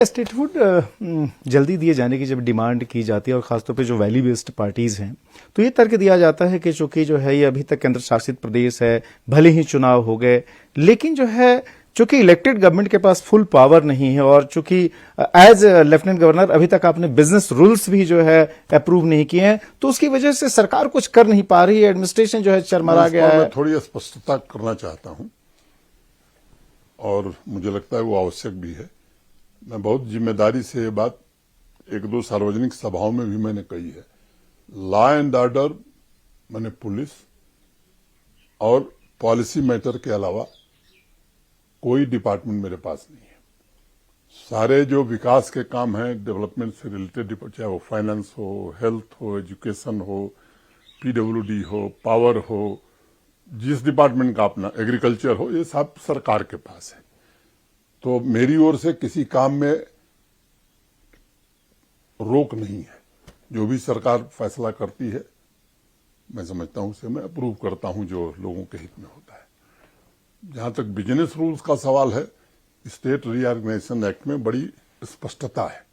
Statehood जल्दी दिए जाने की जब डिमांड की जाती है और खासतौर पे जो वैली बेस्ड पार्टीज हैं तो ये तर्क दिया जाता है कि चूंकि जो है ये अभी तक केंद्र शासित प्रदेश है, भले ही चुनाव हो गए लेकिन जो है चूंकि इलेक्टेड गवर्नमेंट के पास फुल पावर नहीं है और चूंकि एज लेफ्टिनेंट गवर्नर अभी तक आपने बिजनेस रूल्स भी जो है अप्रूव नहीं किए हैं तो उसकी वजह से सरकार कुछ कर नहीं पा रही है, एडमिनिस्ट्रेशन जो है चरमरा गया है। मैं थोड़ी स्पष्टता करना चाहता हूं और मुझे लगता है वो आवश्यक भी है। मैं बहुत जिम्मेदारी से ये बात एक दो सार्वजनिक सभाओं में भी मैंने कही है। लॉ एंड ऑर्डर मैंने पुलिस और पॉलिसी मैटर के अलावा कोई डिपार्टमेंट मेरे पास नहीं है। सारे जो विकास के काम हैं, डेवलपमेंट से रिलेटेड, चाहे वो फाइनेंस हो, हेल्थ हो, एजुकेशन हो, पीडब्ल्यूडी हो, पावर हो, जिस डिपार्टमेंट का अपना एग्रीकल्चर हो, ये सब सरकार के पास है। तो मेरी ओर से किसी काम में रोक नहीं है। जो भी सरकार फैसला करती है मैं समझता हूं उसे मैं अप्रूव करता हूं जो लोगों के हित में होता है। जहां तक बिजनेस रूल्स का सवाल है, स्टेट रीऑर्गेनाइजेशन एक्ट में बड़ी स्पष्टता है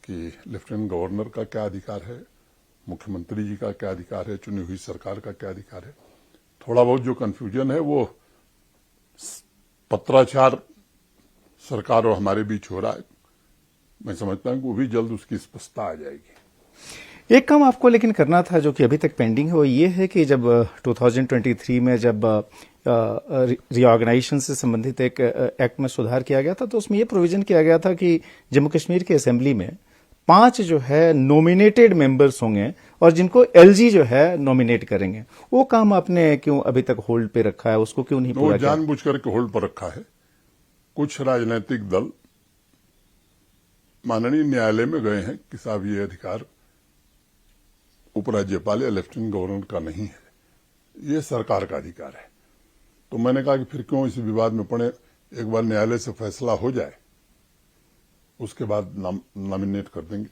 कि लेफ्टिनेंट गवर्नर का क्या अधिकार है, मुख्यमंत्री जी का क्या अधिकार है, चुनी हुई सरकार का क्या अधिकार है। थोड़ा बहुत जो कंफ्यूजन है वो पत्राचार सरकार और हमारे बीच हो रहा है। मैं समझता हूं कि वो भी जल्द उसकी स्पष्टता आ जाएगी। एक काम आपको लेकिन करना था जो कि अभी तक पेंडिंग है, वो ये है कि जब 2023 में जब रीऑर्गेनाइजेशन से संबंधित एक एक्ट में सुधार किया गया था तो उसमें ये प्रोविजन किया गया था कि जम्मू कश्मीर की असेंबली में 5 जो है नॉमिनेटेड मेंबर्स होंगे और जिनको एलजी जो है नॉमिनेट करेंगे। वो काम आपने क्यों अभी तक होल्ड पे रखा है, उसको क्यों नहीं पूरा किया? जानबूझ करके होल्ड पर रखा है। कुछ राजनीतिक दल माननीय न्यायालय में गए हैं कि साहब ये अधिकार उपराज्यपाल या लेफ्टिनेंट गवर्नर का नहीं है, ये सरकार का अधिकार है। तो मैंने कहा कि फिर क्यों इस विवाद में पड़े, एक बार न्यायालय से फैसला हो जाए उसके बाद नॉमिनेट कर देंगे।